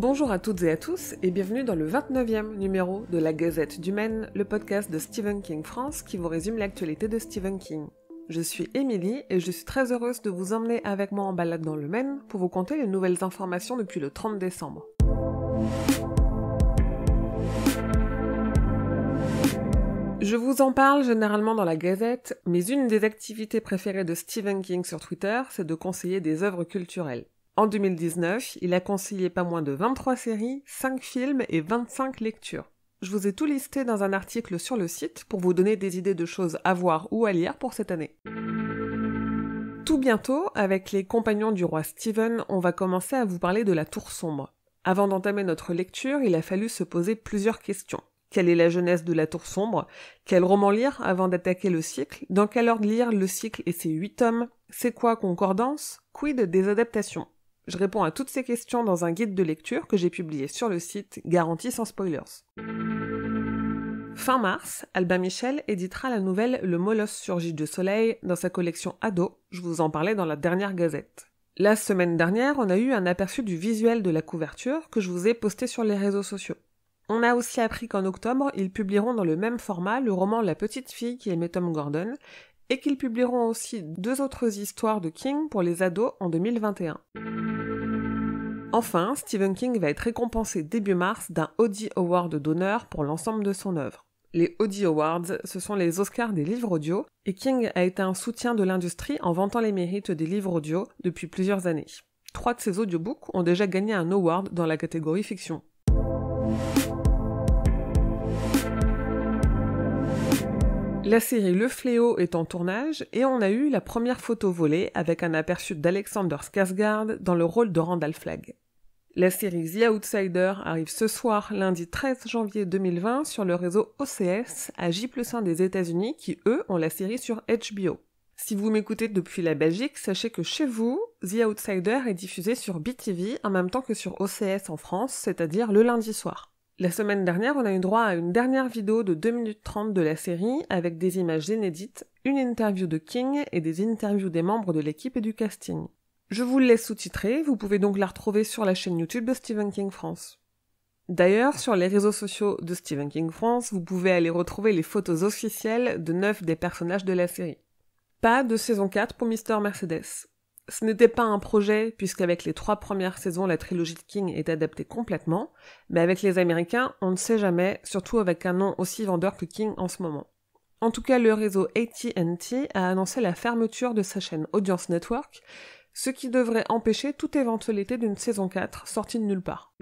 Bonjour à toutes et à tous et bienvenue dans le 29e numéro de la Gazette du Maine, le podcast de Stephen King France qui vous résume l'actualité de Stephen King. Je suis Émilie et je suis très heureuse de vous emmener avec moi en balade dans le Maine pour vous conter les nouvelles informations depuis le 30 décembre. Je vous en parle généralement dans la Gazette, mais une des activités préférées de Stephen King sur Twitter, c'est de conseiller des œuvres culturelles. En 2019, il a conseillé pas moins de 23 séries, 5 films et 25 lectures. Je vous ai tout listé dans un article sur le site pour vous donner des idées de choses à voir ou à lire pour cette année. Tout bientôt, avec les compagnons du roi Stephen, on va commencer à vous parler de la Tour Sombre. Avant d'entamer notre lecture, il a fallu se poser plusieurs questions. Quelle est la jeunesse de la Tour Sombre? Quel roman lire avant d'attaquer le cycle? Dans quel ordre lire le cycle et ses 8 tomes? C'est quoi Concordance? Quid des adaptations? Je réponds à toutes ces questions dans un guide de lecture que j'ai publié sur le site, garanti sans spoilers. Fin mars, Albin Michel éditera la nouvelle Le Molosse surgit du soleil dans sa collection Ado, je vous en parlais dans la dernière Gazette. La semaine dernière, on a eu un aperçu du visuel de la couverture que je vous ai posté sur les réseaux sociaux. On a aussi appris qu'en octobre, ils publieront dans le même format le roman La petite fille qui aimait Tom Gordon, et qu'ils publieront aussi 2 autres histoires de King pour les ados en 2021. Enfin, Stephen King va être récompensé début mars d'un Audie Award d'honneur pour l'ensemble de son œuvre. Les Audie Awards, ce sont les Oscars des livres audio, et King a été un soutien de l'industrie en vantant les mérites des livres audio depuis plusieurs années. 3 de ses audiobooks ont déjà gagné un award dans la catégorie fiction. La série Le Fléau est en tournage et on a eu la première photo volée avec un aperçu d'Alexander Skarsgård dans le rôle de Randall Flagg. La série The Outsider arrive ce soir, lundi 13 janvier 2020, sur le réseau OCS à J+1 des États-Unis qui, eux, ont la série sur HBO. Si vous m'écoutez depuis la Belgique, sachez que chez vous, The Outsider est diffusé sur BTV en même temps que sur OCS en France, c'est-à-dire le lundi soir. La semaine dernière, on a eu droit à une dernière vidéo de 2 minutes 30 de la série avec des images inédites, une interview de King et des interviews des membres de l'équipe et du casting. Je vous le laisse sous-titrer, vous pouvez donc la retrouver sur la chaîne YouTube de Stephen King France. D'ailleurs, sur les réseaux sociaux de Stephen King France, vous pouvez aller retrouver les photos officielles de 9 des personnages de la série. Pas de saison 4 pour Mr. Mercedes. Ce n'était pas un projet, puisqu'avec les 3 premières saisons, la trilogie de King est adaptée complètement, mais avec les Américains, on ne sait jamais, surtout avec un nom aussi vendeur que King en ce moment. En tout cas, le réseau AT&T a annoncé la fermeture de sa chaîne Audience Network, ce qui devrait empêcher toute éventualité d'une saison 4 sortie de nulle part.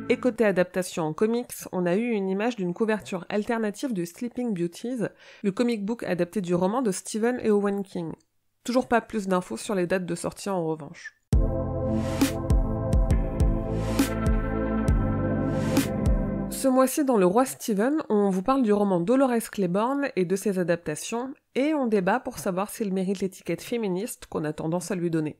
Et côté adaptation en comics, on a eu une image d'une couverture alternative de Sleeping Beauties, le comic book adapté du roman de Stephen et Owen King. Toujours pas plus d'infos sur les dates de sortie en revanche. Ce mois-ci dans Le Roi Stephen, on vous parle du roman Dolores Claiborne et de ses adaptations, et on débat pour savoir s'il mérite l'étiquette féministe qu'on a tendance à lui donner.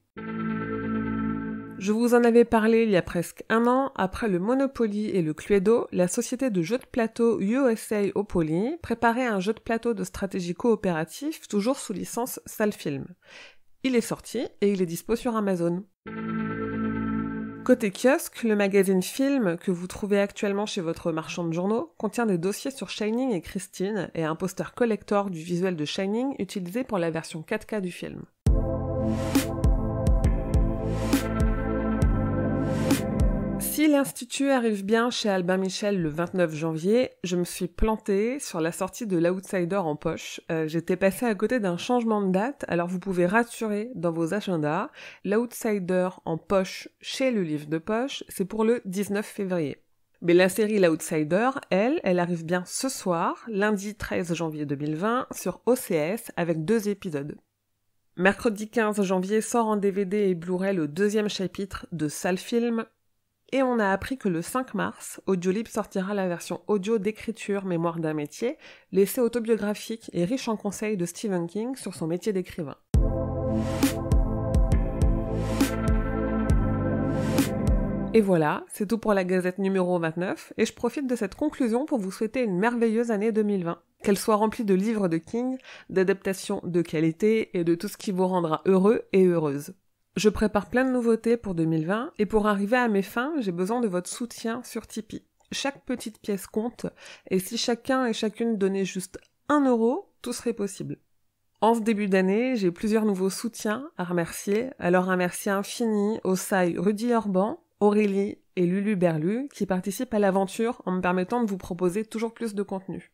Je vous en avais parlé il y a presque 1 an, après le Monopoly et le Cluedo, la société de jeux de plateau USA Opoly préparait un jeu de plateau de stratégie coopératif, toujours sous licence Salfilm. Il est sorti et il est dispo sur Amazon. Côté kiosque, le magazine Film, que vous trouvez actuellement chez votre marchand de journaux, contient des dossiers sur Shining et Christine et un poster collector du visuel de Shining utilisé pour la version 4K du film. Si l'Institut arrive bien chez Albin Michel le 29 janvier, je me suis plantée sur la sortie de l'Outsider en poche. J'étais passée à côté d'un changement de date, alors vous pouvez rassurer dans vos agendas, l'Outsider en poche chez le livre de poche, c'est pour le 19 février. Mais la série l'Outsider, elle arrive bien ce soir, lundi 13 janvier 2020, sur OCS avec 2 épisodes. Mercredi 15 janvier sort en DVD et Blu-ray le 2e chapitre de Salfilm, et on a appris que le 5 mars, Audiolib sortira la version audio d'écriture Mémoire d'un métier, l'essai autobiographique et riche en conseils de Stephen King sur son métier d'écrivain. Et voilà, c'est tout pour la Gazette numéro 29, et je profite de cette conclusion pour vous souhaiter une merveilleuse année 2020. Qu'elle soit remplie de livres de King, d'adaptations de qualité et de tout ce qui vous rendra heureux et heureuse. Je prépare plein de nouveautés pour 2020 et pour arriver à mes fins, j'ai besoin de votre soutien sur Tipeee. Chaque petite pièce compte et si chacun et chacune donnait juste 1 euro, tout serait possible. En ce début d'année, j'ai plusieurs nouveaux soutiens à remercier, alors un merci infini aux Sai Rudy Orban, Aurélie et Lulu Berlu qui participent à l'aventure en me permettant de vous proposer toujours plus de contenu.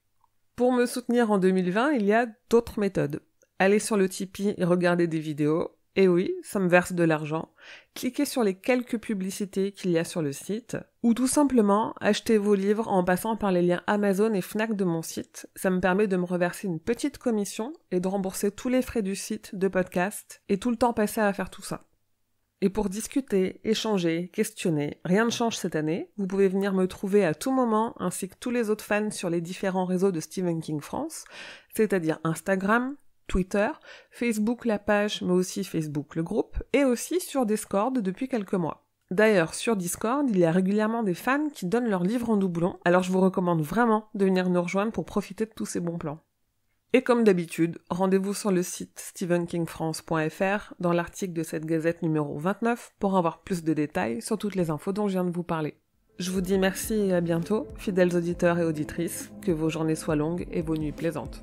Pour me soutenir en 2020, il y a d'autres méthodes. Allez sur le Tipeee et regardez des vidéos. Et oui, ça me verse de l'argent. Cliquez sur les quelques publicités qu'il y a sur le site. Ou tout simplement, achetez vos livres en passant par les liens Amazon et Fnac de mon site. Ça me permet de me reverser une petite commission et de rembourser tous les frais du site, de podcast, et tout le temps passé à faire tout ça. Et pour discuter, échanger, questionner, rien ne change cette année, vous pouvez venir me trouver à tout moment, ainsi que tous les autres fans sur les différents réseaux de Stephen King France, c'est-à-dire Instagram, Twitter, Facebook la page, mais aussi Facebook le groupe, et aussi sur Discord depuis quelques mois. D'ailleurs, sur Discord, il y a régulièrement des fans qui donnent leurs livres en doublon, alors je vous recommande vraiment de venir nous rejoindre pour profiter de tous ces bons plans. Et comme d'habitude, rendez-vous sur le site stephenkingfrance.fr dans l'article de cette gazette numéro 29 pour avoir plus de détails sur toutes les infos dont je viens de vous parler. Je vous dis merci et à bientôt, fidèles auditeurs et auditrices, que vos journées soient longues et vos nuits plaisantes.